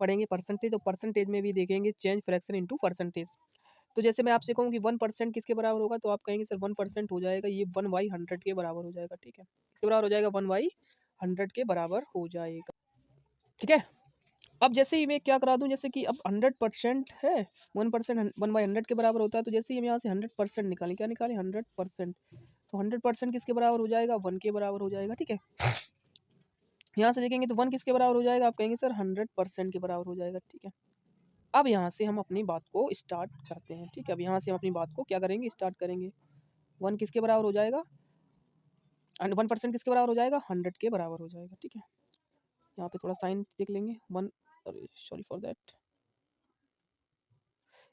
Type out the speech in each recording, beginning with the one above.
पढ़ेंगे परसेंटेज, तो परसेंटेज में भी देखेंगे चेंज फ्रैक्शन इनटू परसेंटेज। तो जैसे मैं आपसे कहूँ कि 1% किसके बराबर होगा, तो आप कहेंगे सर 1% हो जाएगा ये 1/100 के बराबर हो जाएगा, ठीक है। किसके बराबर हो जाएगा, 1/100 के बराबर हो जाएगा, ठीक है। अब जैसे ही मैं क्या करा दूँ, जैसे कि अब 100% है, 1% 1/100 के बराबर होता है, तो जैसे ही हम यहाँ से 100% निकालें, क्या निकालें 100%, तो 100% किसके बराबर हो जाएगा, 1 के बराबर हो जाएगा, ठीक है। यहाँ से देखेंगे तो 1 किसके बराबर हो जाएगा, आप कहेंगे सर 100% के बराबर हो जाएगा, ठीक है। अब यहाँ से हम अपनी बात को स्टार्ट करते हैं, ठीक है। अब यहाँ से हम अपनी बात को क्या करेंगे, स्टार्ट करेंगे। 1 किसके बराबर हो जाएगा, 1% किसके बराबर हो जाएगा, 100 के बराबर हो जाएगा, ठीक है। यहाँ पे थोड़ा साइन देख लेंगे, 1, अरे सॉरी फॉर दैट।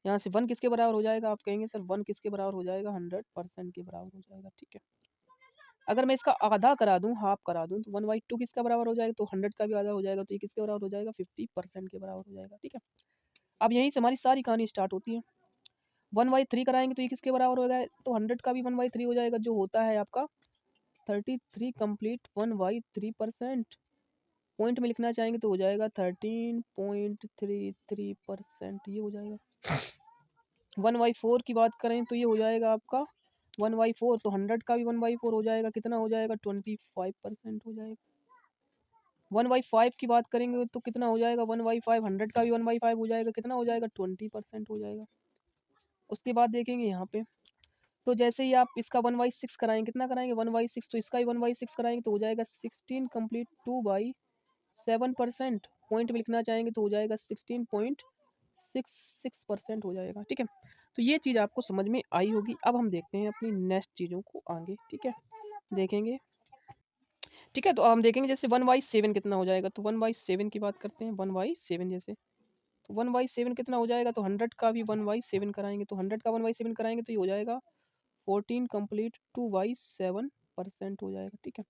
यहाँ से 1 किसके बराबर हो जाएगा, आप कहेंगे सर 1 किसके बराबर हो जाएगा, 100% के बराबर हो जाएगा, ठीक है। अगर मैं इसका आधा करा दूं, हाफ करा दूं, तो 1/2 किसका बराबर हो जाएगा, तो 100 का भी आधा हो जाएगा, तो ये किसके बराबर हो जाएगा, 50% के बराबर हो जाएगा, ठीक है। अब यहीं से हमारी सारी कहानी स्टार्ट होती है। 1/3 कराएंगे तो ये किसके बराबर हो जाएगा, तो 100 का भी 1/3 हो जाएगा, जो होता है आपका 33 कंप्लीट 1/3%। पॉइंट में लिखना चाहेंगे तो हो जाएगा 13.33%, ये हो जाएगा। 1/4 की बात करें तो ये हो जाएगा आपका 1/4, तो 100 का भी 1/4 हो जाएगा, कितना हो जाएगा, 25% हो जाएगा। 1/5 की बात करेंगे तो कितना हो जाएगा, 1/5, 100 का भी 1/5 हो जाएगा, कितना हो जाएगा, 20% हो जाएगा। उसके बाद देखेंगे यहाँ पे, तो जैसे ही आप इसका 1/6 कराएंगे, कितना कराएंगे, 1/6, तो इसका भी 1/6 कराएंगे तो हो जाएगा 16 कंप्लीट 2/7%। पॉइंट में लिखना चाहेंगे तो हो जाएगा 16.66% हो जाएगा, ठीक है। तो ये चीज़ आपको समझ में आई होगी। अब हम देखते हैं अपनी नेक्स्ट चीज़ों को आगे, ठीक है, देखेंगे, ठीक है। तो हम देखेंगे जैसे 1/7 कितना हो जाएगा, तो 1/7 की बात करते हैं। 1/7 जैसे, तो 1/7 कितना हो जाएगा, तो 100 का भी 1/7 कराएंगे, तो 100 का 1/7 कराएंगे तो ये हो जाएगा 14 कंप्लीट 2/7% हो जाएगा, ठीक है।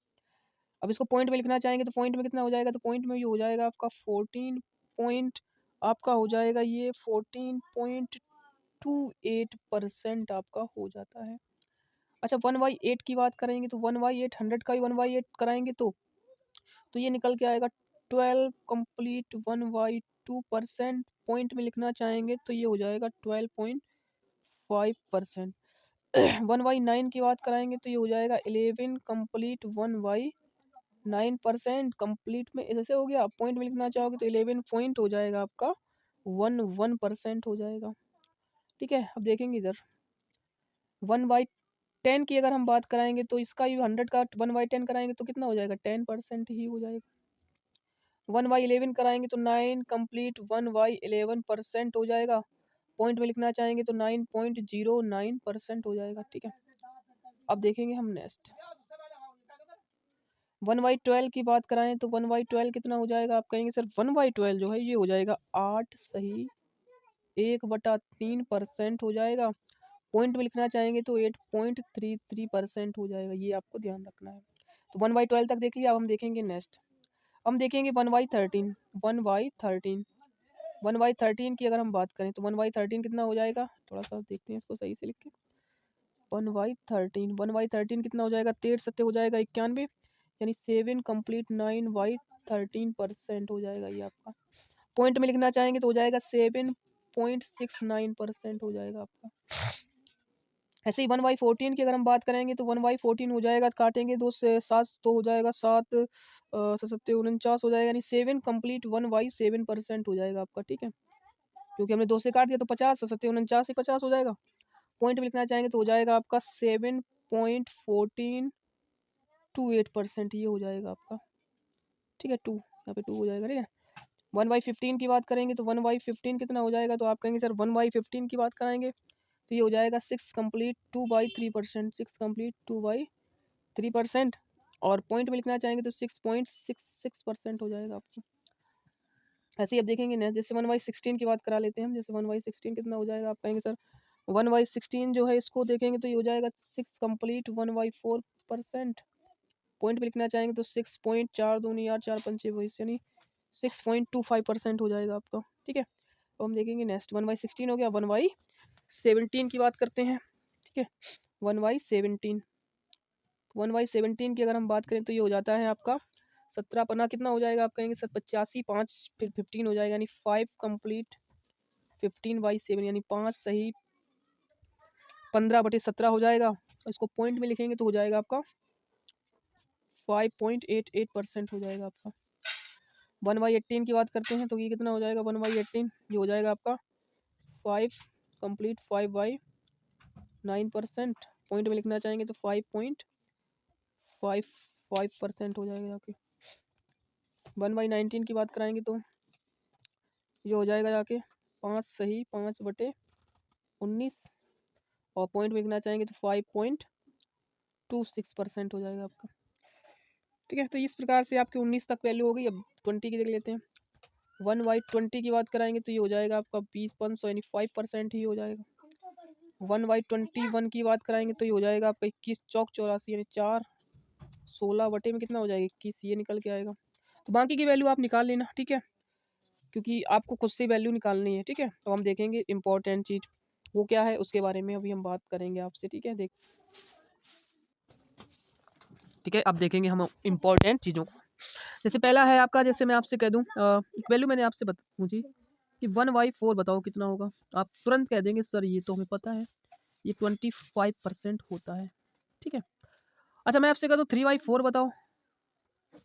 अब इसको पॉइंट में लिखना चाहेंगे तो पॉइंट में कितना हो जाएगा, तो पॉइंट में ये हो जाएगा आपका 14 पॉइंट, आपका हो जाएगा ये 14.28% आपका हो जाता है। अच्छा 1/8 की बात करेंगे तो 1/8, 100 का भी 1/8 कराएंगे तो ये निकल के आएगा 12 कंप्लीट 1/2%। पॉइंट में लिखना चाहेंगे तो ये हो जाएगा 12.5%। 1/9 की बात कराएंगे तो ये हो जाएगा 11 कंप्लीट 1/9%। कंप्लीट में ऐसे हो गया, पॉइंट में लिखना चाहोगे तो 11 पॉइंट हो जाएगा आपका 1% हो जाएगा, ठीक है। अब देखेंगे इधर 1/10 की अगर हम बात कराएंगे तो इसका भी 100 का 1/10 कराएंगे तो कितना हो जाएगा, 10% ही हो जाएगा। 1/11 कराएंगे तो 9 कंप्लीट 1/11% हो जाएगा। पॉइंट में लिखना चाहेंगे तो 9.09% हो जाएगा, ठीक है। अब देखेंगे हम नेक्स्ट 1/12 की बात कराएं तो 1/12 कितना हो जाएगा, आप कहेंगे सर 1/12 जो है ये हो जाएगा 8 सही 1/3% हो जाएगा। पॉइंट में लिखना चाहेंगे तो 8.33% हो जाएगा, ये आपको ध्यान रखना है। तो 1/12 तक देख लिया। अब हम देखेंगे नेक्स्ट, हम देखेंगे 1/13। 1/13 1/13 की अगर हम बात करें तो 1/13 कितना हो जाएगा, थोड़ा सा देखते हैं इसको सही से लिख के। 1/13 कितना हो जाएगा, 13 सत्ते हो जाएगा 91, यानी 7 कंप्लीट 9/13% हो जाएगा ये आपका। पॉइंट में लिखना चाहेंगे तो हो जाएगा 7.69% हो जाएगा आपका। ऐसे ही 1/14 की अगर हम बात करेंगे तो 1/14 हो जाएगा, काटेंगे 2 से 7 तो हो जाएगा 7 सत्ते 49 हो जाएगा, यानी 7 कंप्लीट 1/7% हो जाएगा आपका, ठीक है। क्योंकि हमने 2 से काट दिया तो 50 सत्ते 49 से 50 हो जाएगा। पॉइंट में लिखना चाहेंगे तो हो जाएगा आपका 7.1428%, ये हो जाएगा आपका, ठीक है। 2 यहाँ पे 2 हो जाएगा, ठीक है। 1/15 की बात करेंगे तो 1/15 कितना हो जाएगा, तो आप कहेंगे सर 1/15 की बात कराएंगे तो ये हो जाएगा 6 कंप्लीट 2/3%, 6 कंप्लीट 2/3%। और पॉइंट में लिखना चाहेंगे तो 6.66% हो जाएगा आपको। ऐसे ही अब देखेंगे नेक्स्ट, जैसे 1/16 की बात करा लेते हैं हम। जैसे 1/16 कितना हो जाएगा, आप कहेंगे सर 1/16 जो है इसको देखेंगे तो ये हो जाएगा 6 कंप्लीट 1/4%। पॉइंट में लिखना चाहेंगे तो 6.4 दूनी 8 4 पंचे 22, यानी 6.25% हो जाएगा आपका, ठीक है। अब हम देखेंगे नेक्स्ट 1/16 हो गया। 1/17 की बात करते हैं, ठीक है। 1/17 की अगर हम बात करें तो ये हो जाता है आपका 17 पन्ना कितना हो जाएगा, आप कहेंगे सर 85, 5 फिर 15 हो जाएगा, यानी 5 कंप्लीट 15/7 यानी 5 सही 15/17 हो जाएगा। इसको पॉइंट में लिखेंगे तो हो जाएगा आपका 5.88% हो जाएगा आपका। 1/18 की बात करते हैं तो ये कितना हो जाएगा, 1/18 ये हो जाएगा आपका 5 कंप्लीट 5/9%। पॉइंट में लिखना चाहेंगे तो 5.55% हो जाएगा जाके। 1/19 की बात कराएंगे तो ये हो जाएगा जाके 5 सही 5/19 और पॉइंट में लिखना चाहेंगे तो 5.26% हो जाएगा आपका। ठीक है, तो इस प्रकार से आपकी 19 तक वैल्यू हो गई। अब 20 की देख लेते हैं। 1/20 की बात कराएंगे तो ये हो जाएगा आपका 20 यानी 5% ही हो जाएगा। 1/21 की बात कराएंगे तो ये हो जाएगा आपका 21 चौक 84 यानी 4 16 बटे में कितना हो जाएगा 21, ये निकल के आएगा। तो बाकी की वैल्यू आप निकाल लेना, ठीक है, क्योंकि आपको खुद से वैल्यू निकालनी है। ठीक है, तो हम देखेंगे इम्पोर्टेंट चीज़ वो क्या है, उसके बारे में अभी हम बात करेंगे आपसे। ठीक है, ठीक है, अब देखेंगे हम इम्पोर्टेंट चीज़ों को। जैसे पहला है आपका, जैसे मैं आपसे कह दूँ वैल्यू मैंने आपसे पूछी कि 1/4 बताओ कितना होगा। आप तुरंत कह देंगे सर ये तो हमें पता है, ये 25% होता है। ठीक है, अच्छा मैं आपसे कह दूँ 3/4 बताओ,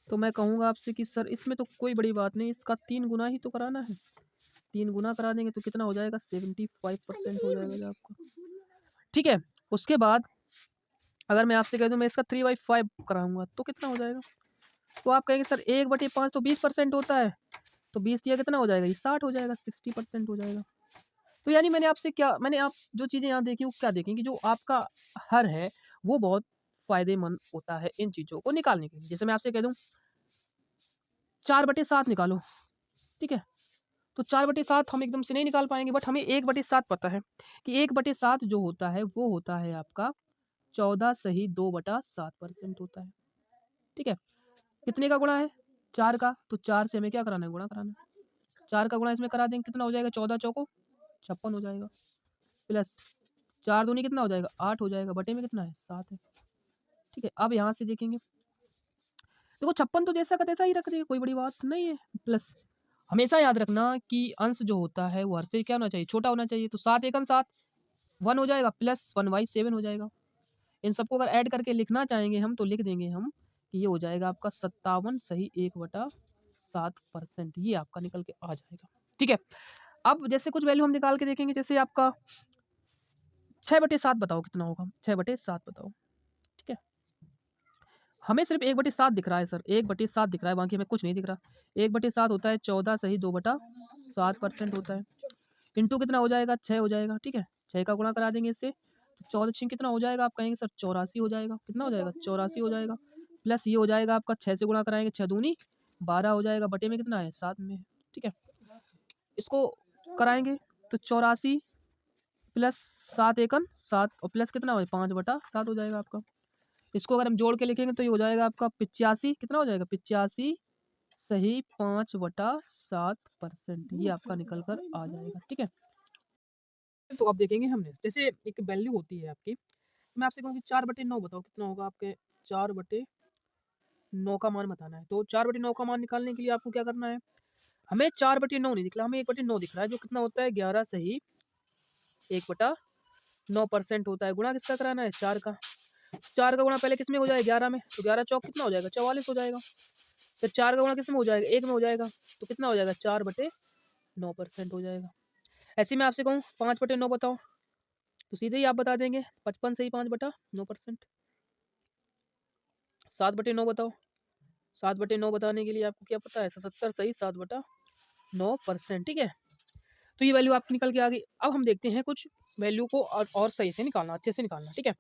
तो मैं कहूँगा आपसे कि सर इसमें तो कोई बड़ी बात नहीं, इसका 3 गुना ही तो कराना है। 3 गुना करा देंगे तो कितना हो जाएगा 75% हो जाएगा आपका। ठीक है, उसके बाद अगर मैं आपसे कह दूँ मैं इसका 3/5 कराऊंगा तो कितना हो जाएगा, तो आप कहेंगे सर 1/5 तो 20% होता है, तो 20 दिया कितना हो जाएगा, ये 60 हो जाएगा, 60% हो जाएगा। तो यानी मैंने आप जो चीज़ें यहाँ देखी वो क्या देखें कि जो आपका हर है वो बहुत फ़ायदेमंद होता है इन चीज़ों को निकालने के लिए। जैसे मैं आपसे कह दूँ 4/7 निकालो, ठीक है, तो 4/7 हम एकदम से नहीं निकाल पाएंगे, बट हमें 1/7 पता है कि 1/7 जो होता है वो होता है आपका 14 सही 2/7% होता है। ठीक है, कितने का गुणा है 4 का, तो 4 से हमें क्या कराना है, गुणा कराना है। 4 का गुणा इसमें करा देंगे कितना हो जाएगा, 14 चौको 56 हो जाएगा, प्लस 4 दूनी कितना हो जाएगा 8 हो जाएगा, बटे में कितना है 7 है। ठीक है, अब यहाँ से देखेंगे देखो 56 तो जैसा का तैसा ही रख देंगे, कोई बड़ी बात नहीं है। प्लस हमेशा याद रखना कि अंश जो होता है वो हर से क्या होना चाहिए, छोटा होना चाहिए। तो 7 एकम 7 1 हो जाएगा, प्लस 1/7 हो जाएगा। इन सबको अगर ऐड करके लिखना चाहेंगे हम तो लिख देंगे हम कि ये हो जाएगा आपका 57 सही 1/7%, ये आपका निकल के आ जाएगा। ठीक है, अब जैसे कुछ वैल्यू हम निकाल के देखेंगे, जैसे आपका 6/7 बताओ कितना होगा, 6/7 बताओ। ठीक है, हमें सिर्फ 1/7 दिख रहा है सर, 1/7 दिख रहा है, बाकी हमें कुछ नहीं दिख रहा। 1/7 होता है 14 सही 2/7% होता है, इंटू कितना हो जाएगा 6 हो जाएगा। ठीक है, 6 का गुणा करा देंगे इससे, तो 14 6 कितना हो जाएगा, आप कहेंगे सर 84 हो जाएगा। कितना हो जाएगा 84 हो जाएगा, प्लस ये हो जाएगा आपका 6 से गुणा कराएंगे 6 दूनी 12 हो जाएगा, बटे में कितना है 7 में। ठीक है, इसको कराएंगे तो 84 प्लस 7 एकम 7 और प्लस कितना हो 5/7 हो जाएगा आपका। इसको अगर हम जोड़ के लिखेंगे तो ये हो जाएगा आपका 85, कितना हो जाएगा 85 सही 5/7%, ये आपका निकल कर आ जाएगा। ठीक है, तो अब देखेंगे हमने जैसे एक वैल्यू होती है आपकी, मैं आपसे कहूँ कि 4/9 बताओ कितना होगा, आपके 4/9 का मान बताना है। तो 4/9 का मान निकालने के लिए आपको क्या करना है, हमें 4/9 नहीं दिख रहा, हमें 1/9 दिख रहा है, जो कितना होता है 11 सही 1/9% होता है। गुणा किसका कराना है 4 का, 4 का गुणा पहले किस में हो जाएगा 11 में, तो 11 चौक कितना हो जाएगा 44 हो जाएगा। फिर 4 का गुणा किस में हो जाएगा 1 में हो जाएगा, तो कितना हो जाएगा 4/9% हो जाएगा। ऐसे में आपसे कहूँ 5/9 बताओ, तो सीधे ही आप बता देंगे 55 सही 5/9%। 7/9 बताओ, 7/9 बताने के लिए आपको क्या पता है 77 सही 7/9%। ठीक है, तो ये वैल्यू आपकी निकल के आ गई। अब हम देखते हैं कुछ वैल्यू को और सही से निकालना, अच्छे से निकालना। ठीक है,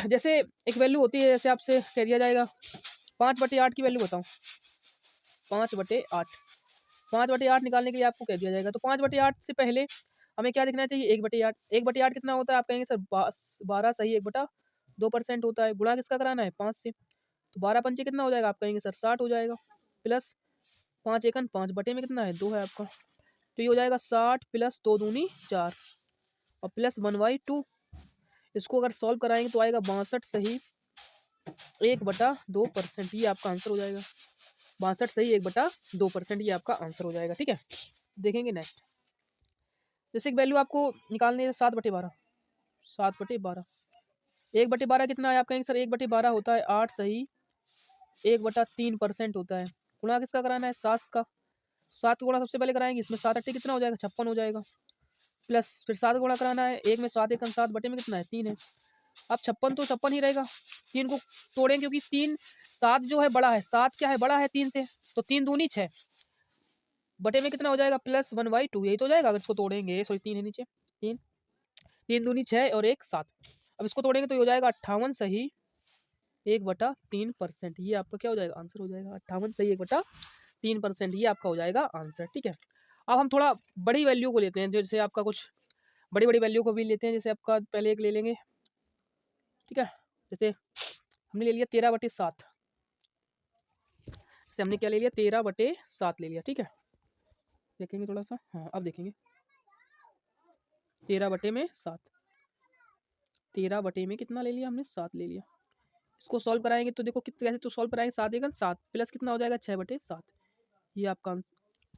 जैसे एक वैल्यू होती है, जैसे आपसे कह दिया जाएगा 5/8 की वैल्यू बताओ, 5/8 5/8 निकालने के लिए आपको कह दिया जाएगा, तो 5/8 से पहले हमें क्या दिखना चाहिए 1/8। 1/8 कितना होता है, आप कहेंगे सर 12 सही 1/2% होता है। गुणा किसका कराना है 5 से, तो 12 पंचे कितना हो जाएगा, आप कहेंगे सर 60 हो जाएगा, प्लस 5 एकन 5 बटे में कितना है 2 है आपका, तो ये हो जाएगा 60 प्लस 2 दूनी 4 और प्लस 1/2। इसको अगर सॉल्व कराएंगे तो आएगा 62 सही 1/2%, ये आपका आंसर हो जाएगा। 62 सही 1/2%, ये आपका आंसर हो जाएगा। ठीक है, देखेंगे नेक्स्ट। जैसे कि वैल्यू आपको निकालने है 7/12, 7/12, 1/12 कितना है आप कहेंगे सर 1/12 होता है 8 सही 1/3% होता है। गुणा किसका कराना है 7 का, 7 गुणा सबसे पहले कराएंगे, इसमें 7 8 कितना हो जाएगा 56 हो जाएगा, प्लस फिर 7 गुणा कराना है, 1 में 7 1 7 बटे में कितना है 3 है। अब 56 तो 56 ही रहेगा, 3 को तोड़ें क्योंकि 3 7 जो है बड़ा है, 7 क्या है बड़ा है 3 से, तो 3 दूनी 6 बटे में कितना हो जाएगा +1/2, यही तो हो जाएगा अगर इसको तोड़ेंगे। सॉरी 3 है नीचे, 3 3 दूनी 6 और 1 7। अब इसको तोड़ेंगे तो ये हो जाएगा 58 सही 1/3%, ये आपका क्या हो जाएगा आंसर हो जाएगा 58 सही 1/3%, ये आपका हो जाएगा आंसर। ठीक है, अब हम थोड़ा बड़ी वैल्यू को लेते हैं, जैसे आपका कुछ बड़ी बड़ी वैल्यू को भी लेते हैं। जैसे आपका पहले एक ले लेंगे, ठीक है, जैसे हमने ले लिया 13/7, जैसे हमने क्या ले लिया 13/7 ले लिया। ठीक है, देखेंगे थोड़ा सा, हाँ अब देखेंगे 13/7, 13 कितना ले लिया हमने 7 ले लिया। इसको सॉल्व कराएंगे तो देखो कितने कैसे तो सॉल्व कराएंगे, 7 1 7 प्लस कितना हो जाएगा 6/7, ये आपका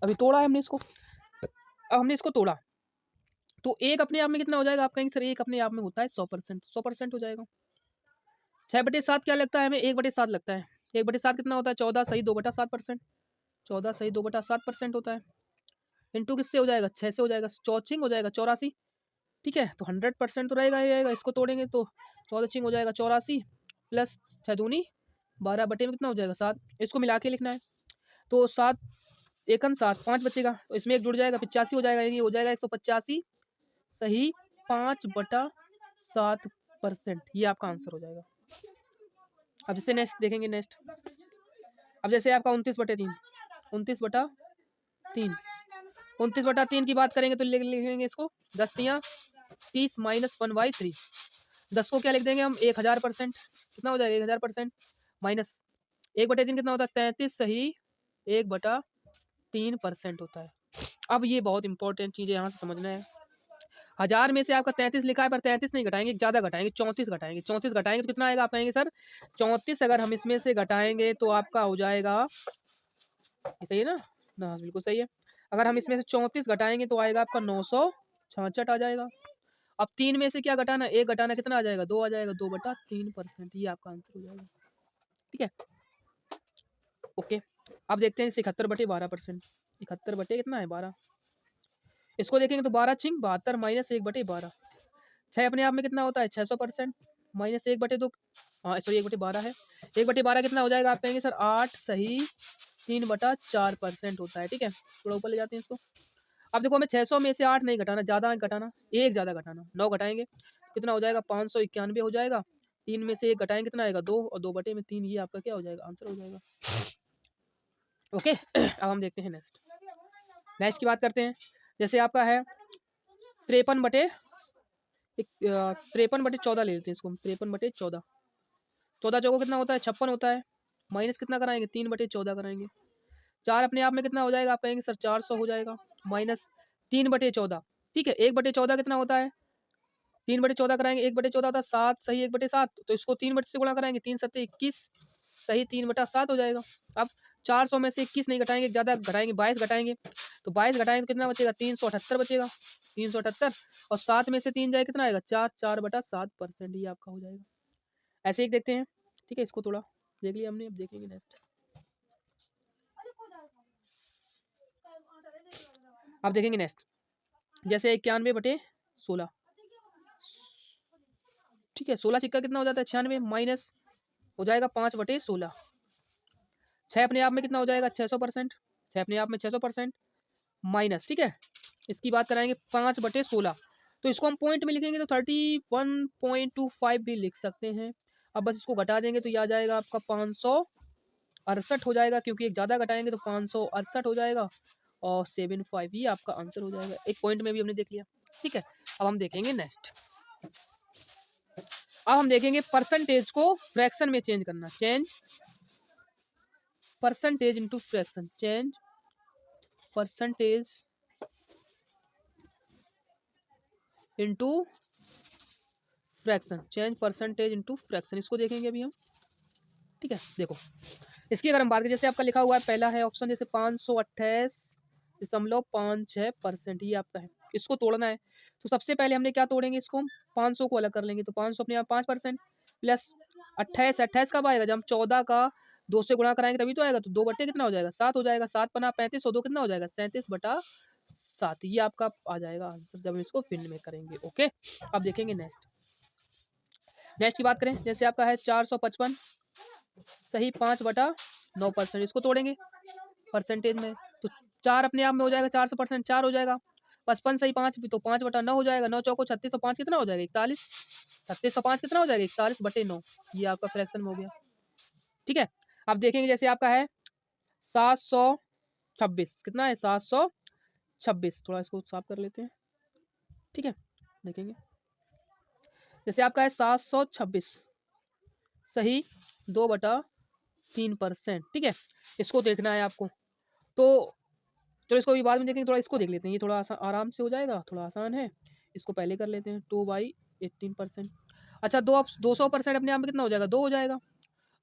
अभी तोड़ा है हमने इसको। अब हमने इसको तोड़ा तो एक अपने आप में कितना हो जाएगा आप कहेंगे सर एक अपने आप में होता है 100%, 100% हो जाएगा। 6/7 क्या लगता है हमें 1/7 लगता है, 1/7 कितना होता है 14 सही 2/7%, 14 सही 2/7% होता है। इंटू किससे हो जाएगा 6 से हो जाएगा, चौचिंग हो जाएगा 84। ठीक है, तो 100% तो रहेगा ही रहेगा, इसको तोड़ेंगे तो 14 चिंग हो जाएगा 84 प्लस 6 दूनी 12 बटे में कितना हो जाएगा 7, इसको मिला के लिखना है तो 7 1 7 5 बचेगा, तो इसमें एक जुड़ जाएगा 85 हो जाएगा, यानी हो जाएगा 185 सही 5/7%, ये आपका आंसर हो जाएगा। अब जैसे नेक्स्ट देखेंगे नेक्स्ट, अब जैसे आपका 29/3, 29/3, 29/3 की बात करेंगे तो लिखेंगे इसको 10 तियाँ 30 माइनस 1/3, 10 को क्या लिख देंगे हम 1000%, कितना हो जाएगा 1000% माइनस 1/3 कितना होता है 33 सही 1/3% होता है। अब ये बहुत इंपॉर्टेंट चीज़ है, यहाँ से समझना है। 1000 में से आपका 33 लिखा है पर 33 नहीं घटाएंगे, ज़्यादा घटाएंगे 34 घटाएंगे, 34 घटाएंगे तो कितना आएगा आप कहेंगे सर 34 अगर हम इसमें से घटाएंगे तो आपका हो जाएगा, ये सही है ना, हाँ बिल्कुल सही है। अगर हम इसमें से 34 घटाएंगे तो आएगा आपका 966 आ जाएगा। अब 3 में से क्या घटाना, 1 घटाना कितना आ जाएगा 2 आ जाएगा, 2/3%, ये आपका आंसर हो जाएगा। ठीक है, ओके। अब देखते हैं 71/12%, 71 बटे कितना है 12, इसको देखेंगे तो 12 छिंग 72 माइनस 1/12, 6 अपने आप में कितना होता है 600% माइनस 1/2, हाँ सॉरी 1/12 है, 1/12 कितना हो जाएगा आप कहेंगे सर 8 सही 3/4% होता है। ठीक है, थोड़ा ऊपर ले जाते हैं इसको। अब देखो हमें 600 में से 8 नहीं घटाना, ज़्यादा घटाना, एक ज़्यादा घटाना, 9 घटाएंगे कितना हो जाएगा 591 हो जाएगा, 3 में से 1 घटाएंगे कितना आएगा 2 और 2/3, ये आपका क्या हो जाएगा आंसर हो जाएगा। ओके अब हम देखते हैं नेक्स्ट, नेक्स्ट की बात करते हैं। जैसे आपका है 53/14 ले लेते हैं इसको, 53/14, 14 चौको कितना होता है 56 होता है, माइनस कितना कराएंगे 3/14 कराएंगे, 4 अपने आप में कितना हो जाएगा आप कहेंगे सर 400 हो जाएगा, माइनस 3/14। ठीक है, 1/14 कितना होता है 3/14 कराएंगे, 1/14 होता है 7 सही 1/7, तो इसको 3 से गुणा कराएंगे, 3 7 21 सही 3/7 हो जाएगा। अब 400 में से 21 नहीं घटाएंगे, ज़्यादा घटाएंगे 22 घटाएंगे, तो 22 घटाएंगे तो कितना बचेगा 378 बचेगा, 378 और 7 में से 3 जाए कितना आएगा 4, 4/7%, ये आपका हो जाएगा। ऐसे एक देखते हैं, ठीक है, इसको थोड़ा देख लिया हमने, अब देखेंगे नेक्स्ट। अब देखेंगे नेक्स्ट, जैसे 91/16, ठीक है, 16 सिक्का कितना हो जाता है 96 माइनस हो जाएगा 5/16, 6 अपने आप में कितना हो जाएगा 600%, 6 अपने आप में 600% माइनस, ठीक है, इसकी बात कराएंगे 5/16, तो इसको हम पॉइंट में लिखेंगे तो 31.25 भी लिख सकते हैं। अब बस इसको घटा देंगे तो ये आ जाएगा आपका 568 हो जाएगा, क्योंकि एक ज़्यादा घटाएंगे तो 568 हो जाएगा और 75, ये आपका आंसर हो जाएगा। एक पॉइंट में भी हमने देख लिया। ठीक है, अब हम देखेंगे नेक्स्ट, अब हम देखेंगे परसेंटेज को फ्रैक्शन में चेंज करना, change percentage into fraction, change percentage into fraction, change percentage into fraction, इसको देखेंगे अभी हम। ठीक है। देखो इसकी अगर हम बात करें, जैसे आपका लिखा हुआ है पहला है ऑप्शन, जैसे 528.56%, ये आपका है। इसको तोड़ना है तो सबसे पहले हमने क्या तोड़ेंगे, इसको 500 को अलग कर लेंगे, तो 500 अपने आप 5% प्लस 28, 28 कब आएगा, जब हम 14 का 2 से गुणा कराएंगे तभी तो आएगा, तो 2 बट्टे कितना हो जाएगा, 7 हो जाएगा, 7 पना 35 और 2 कितना हो जाएगा, 37/7, ये आपका आ जाएगा आंसर जब हम इसको फिल में करेंगे। ओके, अब देखेंगे नेक्स्ट की बात करें, जैसे आपका है 455 सही 5/9%, इसको तोड़ेंगे परसेंटेज में, तो 4 अपने आप में हो जाएगा, 400% 4 हो जाएगा, 55 सही 5, तो 5/9 हो जाएगा, 9 चौको 36 और 5 कितना हो जाएगा 41, 36 और 5 कितना हो जाएगा 41/9, ये आपका फ्रैक्शन में हो गया। ठीक है, अब देखेंगे जैसे आपका है 726, कितना है 726, थोड़ा इसको साफ कर लेते हैं। ठीक है, देखेंगे जैसे आपका है 726 सही 2/3%। ठीक है, इसको देखना है आपको, तो चलो इसको भी बाद में देखेंगे, थोड़ा इसको देख लेते हैं, ये थोड़ा आराम से हो जाएगा, थोड़ा आसान है, इसको पहले कर लेते हैं। 2/18%, अच्छा 200% अपने आप में कितना हो जाएगा, 2 हो जाएगा।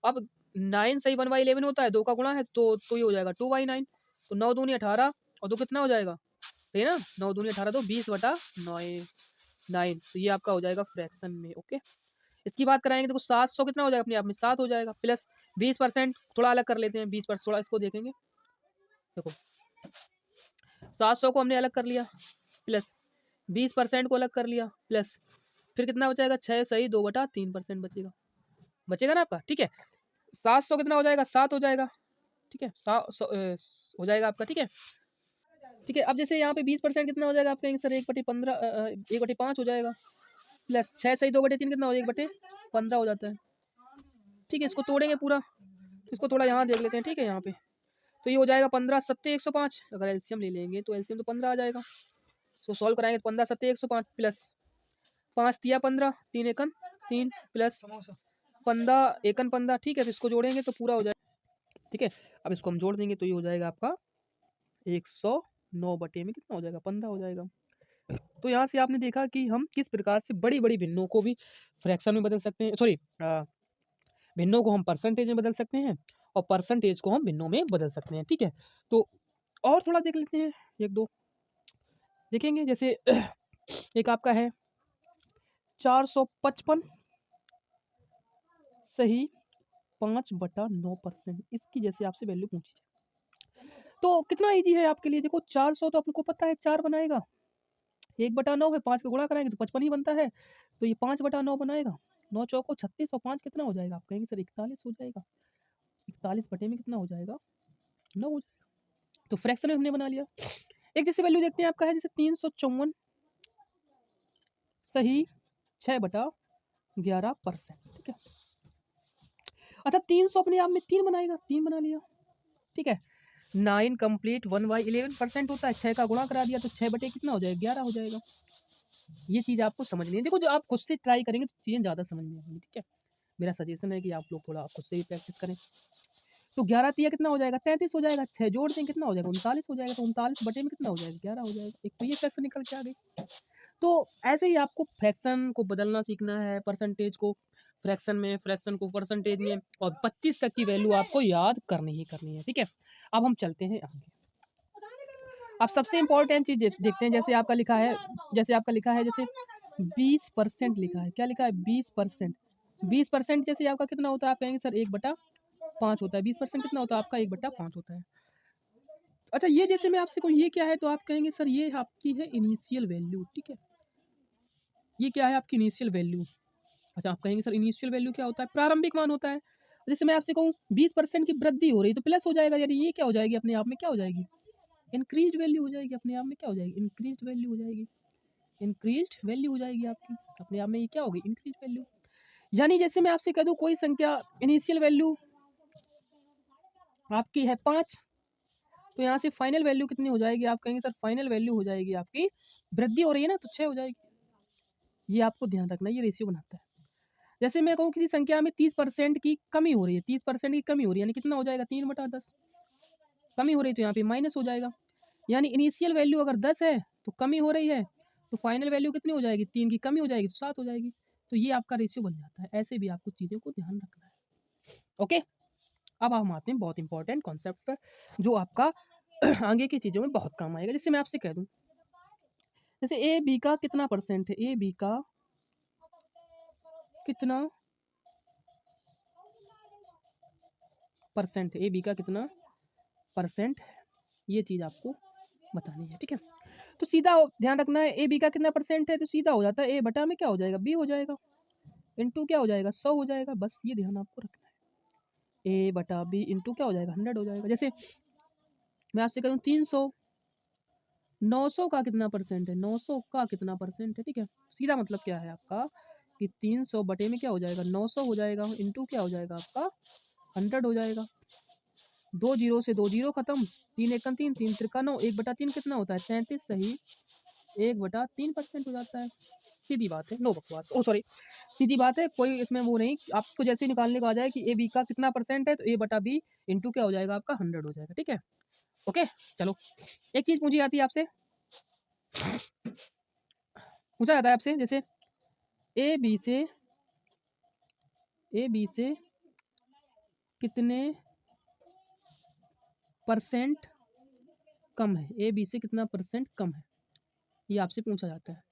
अब 9 सही 1/11 होता है, 2 का गुणा है तो ये हो जाएगा 2/9, तो 9 दूनी 18 और 2 कितना हो जाएगा, सही है ना, 9 दूनी 18 तो 20/9, तो ये आपका हो जाएगा फ्रैक्शन में। ओके, इसकी बात कराएंगे तो 700 कितना हो जाएगा, अपने आप में 7 हो जाएगा, प्लस 20%, थोड़ा अलग कर लेते हैं 20%, थोड़ा इसको देखेंगे। देखो 700 को हमने अलग कर लिया, प्लस 20% को अलग कर लिया, प्लस फिर कितना बचेगा 6 सही 2/3% बचेगा ना आपका। ठीक है, 700 कितना हो जाएगा 7 हो जाएगा। ठीक है, हो जाएगा आपका। ठीक है, ठीक है, अब जैसे यहाँ पे 20% कितना हो जाएगा, आप कहेंगे सर 1/15 1/5 हो जाएगा, प्लस 6 सही 2/3 कितना हो जाएगा 1/15 हो जाता है। ठीक है, इसको तोड़ेंगे पूरा, तो इसको थोड़ा यहाँ देख लेते हैं। ठीक है, यहाँ पे तो ये हो जाएगा 15 सत्ते 105, अगर एलसीएम ले लेंगे तो एलसीएम तो 15 आ जाएगा, तो सॉल्व कराएंगे तो 15 सत्ते 105 प्लस 5 तिया 15 3 एकन 3 प्लस 15 एकन 15। ठीक है, तो इसको जोड़ेंगे तो पूरा हो जाएगा। ठीक है, अब इसको हम जोड़ देंगे तो ये हो जाएगा आपका 109 बटे में कितना हो जाएगा 15 हो जाएगा। तो यहाँ से आपने देखा कि हम किस प्रकार से बड़ी बड़ी भिन्नों को भी फ्रैक्शन में बदल सकते हैं, सॉरी भिन्नों को हम परसेंटेज में बदल सकते हैं और परसेंटेज को हम भिन्नों में बदल सकते हैं। ठीक है, तो और थोड़ा देख लेते हैं, एक दो देखेंगे, जैसे एक आपका है 455 सही 5/9%, इसकी जैसे आपसे वैल्यू पूछी जाए तो कितना इजी है आपके लिए। देखो 400 तो आपको पता है 4 बनाएगा, 1/9 है, 5 का गुणा कराएंगे तो 55 ही बनता है, तो ये 5/9 बनाएगा, 9 चौको 36 और 5 कितना हो जाएगा, आप कहेंगे सर 41 हो जाएगा, 41 बटे में कितना हो जाएगा 9 हो जाएगा, तो फ्रैक्शन में हमने बना लिया। एक जैसे वैल्यू देखते हैं आपका है जैसे 354 सही 6/11%। ठीक है, अच्छा 300 अपने आप में 3 बनाएगा, 3 बना लिया। ठीक है, 9 कंप्लीट 1/11% होता है, 6 का गुणा करा दिया तो 6 बटे कितना हो जाएगा 11 हो जाएगा। ये चीज़ आपको समझनी है। देखो जो आप खुद से ट्राई करेंगे तो चीज़ें ज़्यादा समझ में आएंगी। ठीक है, मेरा सजेशन है कि आप लोग थोड़ा खुद से भी प्रैक्टिस करें। तो 11 तिया कितना हो जाएगा 33 हो जाएगा, 6 जोड़ दें कितना हो जाएगा 39 हो जाएगा, तो 39 बटे में कितना हो जाएगा 11 हो जाएगा। एक तो ये फ्रैक्शन निकल के आ गई। तो ऐसे ही आपको फ्रैक्शन को बदलना सीखना है, परसेंटेज को फ्रैक्शन में, फ्रैक्शन को परसेंटेज में, और 25 तक की वैल्यू आपको याद करनी ही करनी है। ठीक है, अब हम चलते हैं आगे। अब सबसे इम्पोर्टेंट चीज़ देखते हैं, जैसे आपका लिखा है जैसे 20% लिखा है, क्या लिखा है 20%, 20% जैसे आपका कितना होता है, आप कहेंगे सर 1/5 होता है, 20% कितना होता है आपका 1/5 होता है। अच्छा ये जैसे मैं आपसे कहूँ ये क्या है, तो आप कहेंगे सर ये आपकी है इनिशियल वैल्यू। ठीक है, ये क्या है आपकी इनिशियल वैल्यू। अच्छा आप कहेंगे सर इनिशियल वैल्यू क्या होता है, प्रारंभिक मान होता है। जैसे मैं आपसे कहूँ 20% की वृद्धि हो रही है तो प्लस हो जाएगा, यानी ये क्या हो जाएगी अपने आप में क्या हो जाएगी इंक्रीज वैल्यू हो जाएगी, अपने आप में क्या हो जाएगी इंक्रीज वैल्यू हो जाएगी, इंक्रीज वैल्यू हो जाएगी आपकी अपने आप में, ये क्या होगी इंक्रीज वैल्यू। यानी जैसे मैं आपसे कह दूँ कोई संख्या इनिशियल वैल्यू आपकी है 5, तो यहाँ से फाइनल वैल्यू कितनी हो जाएगी, आप कहेंगे सर फाइनल वैल्यू हो जाएगी आपकी वृद्धि हो रही है ना तो 6 हो जाएगी। ये आपको ध्यान रखना, ये रेशियो बनाता है। जैसे मैं कहूँ किसी संख्या में 30% की कमी हो रही है, 30% की कमी हो रही है, यानी कितना हो जाएगा 3/10, कमी हो रही है तो यहाँ पे माइनस हो जाएगा। यानी इनिशियल वैल्यू अगर 10 है तो कमी हो रही है, तो फाइनल वैल्यू कितनी हो जाएगी 3 की कमी हो जाएगी तो 7 हो जाएगी। तो ये आपका रेशियो बन जाता है। ऐसे भी आपको चीज़ों को ध्यान रखना है। ओके। अब हम आते हैं बहुत इंपॉर्टेंट कॉन्सेप्ट पर, जो आपका आगे की चीज़ों में बहुत काम आएगा। जैसे मैं आपसे कह दूं, जैसे ए बी का कितना परसेंट है, ए बी का कितना परसेंट है, ए बी का कितना परसेंट है, ये चीज़ आपको बतानी है, ठीक है। तो सीधा ध्यान रखना है, ए बी का कितना परसेंट है, तो सीधा हो जाता है ए बटा में क्या हो जाएगा, बी हो जाएगा, इंटू क्या हो जाएगा, 100 हो जाएगा। बस ये ध्यान आपको रखना है, ए बटा बी इंटू क्या हो जाएगा, 100 हो जाएगा। जैसे मैं आपसे कहूँ 300, 900 का कितना परसेंट है, 900 का कितना परसेंट है, ठीक है। सीधा मतलब क्या है आपका कि 300 बटे में क्या हो जाएगा, 900 हो जाएगा, इंटू क्या हो जाएगा आपका 100 हो जाएगा। 2 जीरो से 2 जीरो खत्म, 3 एक 3, 3 त्रिका 9, 1/3 कितना होता है 33, सही 1/3% हो जाता है। सीधी बात है, नो बकवास, ओ सॉरी, सीधी बात है, कोई इसमें वो नहीं। आपको जैसे ही निकालने को आ जाए कि ए बी का कितना परसेंट है, तो ए बटा बी इंटू क्या हो जाएगा आपका 100 हो जाएगा, ठीक है। ओके, चलो एक चीज पूछी जाती है आपसे, पूछा जाता है आपसे, जैसे ए बी से कितने परसेंट कम है, ए बी से कितना परसेंट कम है, ये आपसे पूछा जाता है।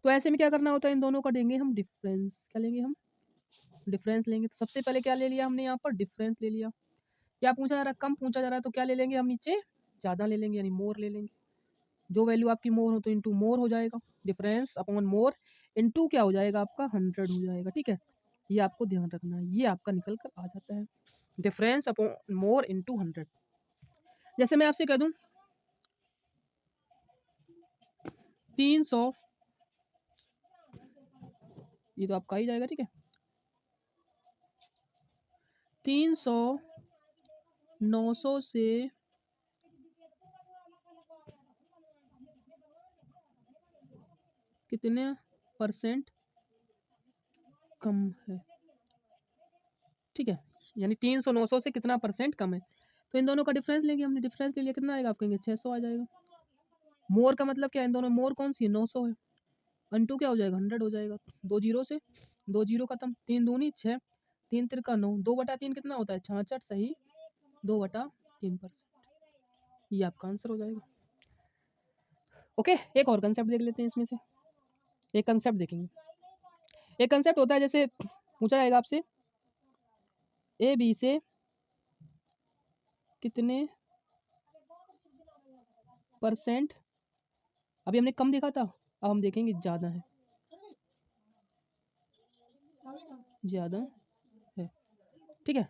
तो ऐसे में क्या करना होता है, इन दोनों का देंगे हम डिफरेंस, क्या लेंगे हम, डिफरेंस लेंगे। तो सबसे पहले क्या ले लिया हमने यहाँ पर, डिफरेंस ले लिया। क्या पूछा जा रहा है, कम पूछा जा रहा है, तो क्या ले लेंगे हम नीचे, ज़्यादा ले लेंगे, यानी मोर ले लेंगे। जो वैल्यू आपकी मोर हो तो इंटू मोर हो जाएगा, डिफरेंस अपॉन मोर इंटू क्या हो जाएगा आपका 100 हो जाएगा, ठीक है। ये आपको ध्यान रखना है, ये आपका निकल कर आ जाता है, डिफरेंस अपॉन मोर इंटू 100। जैसे मैं आपसे कह दूं 300, ये तो आपका ही जाएगा, ठीक है। 300 900 से कितने परसेंट कम है, ठीक है। यानी 300 900 से कितना परसेंट कम है, तो इन दोनों का डिफरेंस लेंगे हमने, डिफरेंस ले लिया, कितना आएगा आप कहेंगे 600 आ जाएगा। मोर का मतलब क्या है, इन दोनों मोर कौन सी है, 900 है, अंटू क्या हो जाएगा 100 हो जाएगा। 2 जीरो से 2 जीरो खत्म, 3 दूनी 6, 3 तिरका 9, 2/3 कितना होता है 66, सही 2/3%, ये आपका आंसर हो जाएगा। ओके, एक और कंसेप्ट देख लेते हैं इसमें से, एक कंसेप्ट देखेंगे। एक कंसेप्ट होता है, जैसे पूछा जाएगा आपसे ए बी से कितने परसेंट, अभी हमने कम देखा था, अब हम देखेंगे ज़्यादा है, ज़्यादा है, ठीक है।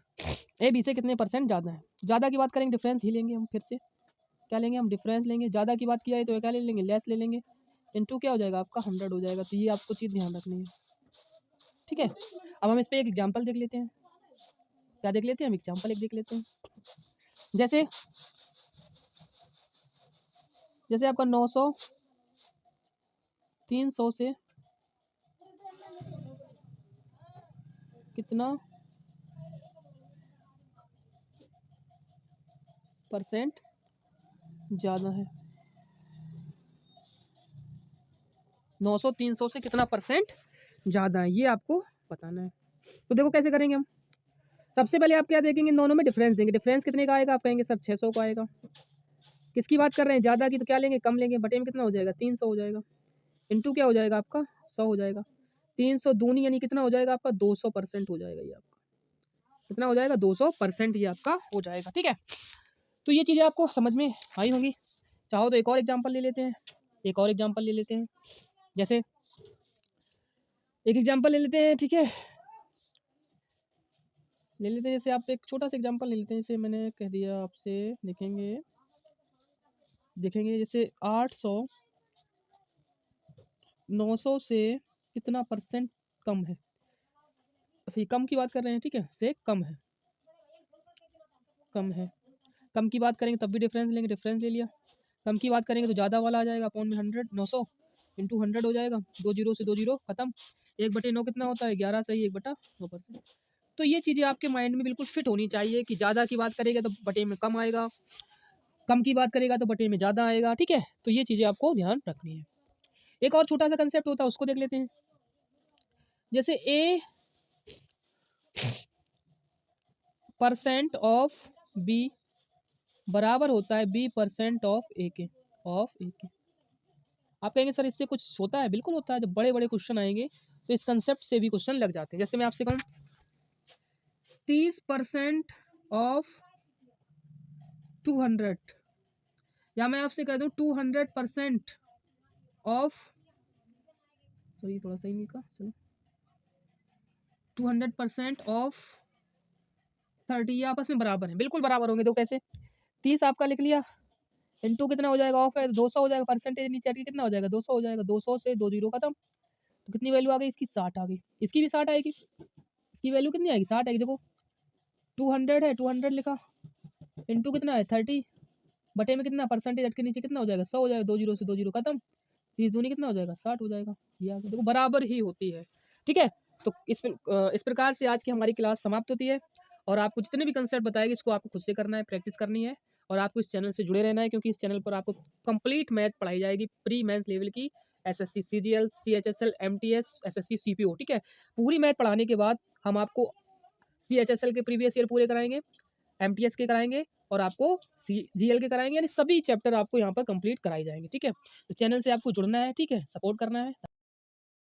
ए बी से कितने परसेंट ज़्यादा है, ज़्यादा की बात करेंगे डिफरेंस ही लेंगे हम, फिर से क्या लेंगे हम, डिफरेंस लेंगे। ज़्यादा की बात किया है तो क्या ले लेंगे, लेस ले लेंगे, इंटू क्या हो जाएगा आपका 100 हो जाएगा। तो ये आपको चीज़ ध्यान रखनी है, ठीक है। अब हम इस पर एक एग्जाम्पल देख लेते हैं, क्या देख लेते हैं हम, एग्जाम्पल एक देख लेते हैं। जैसे जैसे आपका 900 300 से कितना परसेंट ज़्यादा है, 900 300 से कितना परसेंट ज़्यादा है, ये आपको बताना है। तो देखो कैसे करेंगे हम, सबसे पहले आप क्या देखेंगे, इन दोनों में डिफरेंस देंगे। डिफरेंस कितने का आएगा, आप कहेंगे सर 600 का आएगा। किसकी बात कर रहे हैं, ज़्यादा की, तो क्या लेंगे, कम लेंगे, बटे में कितना हो जाएगा 300 हो जाएगा, इंटू क्या हो जाएगा आपका 100 हो जाएगा। 300 दूनी यानी कितना हो जाएगा आपका 200% हो जाएगा, ये आपका कितना हो जाएगा 200% ये आपका हो जाएगा, ठीक है। तो ये चीज़ें आपको समझ में आई होंगी। चाहो तो एक और एग्जाम्पल ले लेते हैं, एक और एग्जाम्पल ले लेते हैं। जैसे एक एग्जाम्पल ले लेते हैं, ठीक है, ले लेते हैं। जैसे आप एक छोटा सा एग्जाम्पल ले लेते हैं, जैसे मैंने कह दिया आपसे, देखेंगे देखेंगे जैसे 800 900 से कितना परसेंट कम है, सही कम की बात कर रहे हैं, ठीक है, से कम है, कम है। कम की बात करेंगे तब भी डिफरेंस लेंगे, डिफरेंस ले लिया। कम की बात करेंगे तो ज़्यादा वाला आ जाएगा, अपॉन में 100, 900 इंटू 100 हो जाएगा। 2 जीरो से 2 जीरो खत्म, 1/9 कितना होता है 11, सही 1/9%। तो ये चीज़ें आपके माइंड में बिल्कुल फिट होनी चाहिए कि ज़्यादा की बात करेगा तो बटे में कम आएगा, कम की बात करेगा तो बटे में ज़्यादा आएगा, ठीक है। तो ये चीज़ें आपको ध्यान रखनी है। एक और छोटा सा कंसेप्ट होता है, उसको देख लेते हैं। जैसे ए परसेंट ऑफ बी बराबर होता है बी परसेंट ऑफ ए के। आप कहेंगे सर इससे कुछ होता है? बिल्कुल होता है। जब बड़े बड़े क्वेश्चन आएंगे तो इस कंसेप्ट से भी क्वेश्चन लग जाते हैं। जैसे मैं आपसे कहूँ 30% ऑफ 200, या मैं आपसे कह दूं 200% ऑफ, सॉरी थोड़ा सही नहीं लिखा, चलो 200% ऑफ 30, ये आपस में बराबर है, बिल्कुल बराबर होंगे। तो कैसे 30 आपका लिख लिया, इनटू कितना हो जाएगा, ऑफ है 200 हो जाएगा, परसेंटेज नीचे हट के कितना हो जाएगा 200 हो जाएगा, 200 से 2 जीरो खत्म। तो कितनी वैल्यू आ गई इसकी 60 आ गई, इसकी भी 60 आएगी, इसकी वैल्यू कितनी आएगी 60 आएगी। देखो 200 है, 200 लिखा, इनटू कितना है 30, बटे में कितना परसेंटेज हट के नीचे कितना हो जाएगा 100 हो जाएगा, 2 जीरो से 2 जीरो खत्म, 30 दूनी कितना हो जाएगा 60 हो जाएगा। ये आगे देखो बराबर ही होती है, ठीक है। तो इस प्रकार से आज की हमारी क्लास समाप्त होती है। और आपको जितने भी कंसेप्ट बताएंगे इसको आपको खुद से करना है, प्रैक्टिस करनी है, और आपको इस चैनल से जुड़े रहना है, क्योंकि इस चैनल पर आपको कंप्लीट मैथ पढ़ाई जाएगी, प्री मेंस लेवल की, SSC CGL, CHSL, MTS, SSC CPO, ठीक है। पूरी मैथ पढ़ाने के बाद हम आपको सीएचएसएल के प्रीवियस ईयर पूरे कराएंगे, एमटीएस के कराएंगे, और आपको जीएल के कराएंगे, यानी सभी चैप्टर आपको यहाँ पर कंप्लीट कराए जाएंगे, ठीक है। तो चैनल से आपको जुड़ना है, ठीक है, सपोर्ट करना है।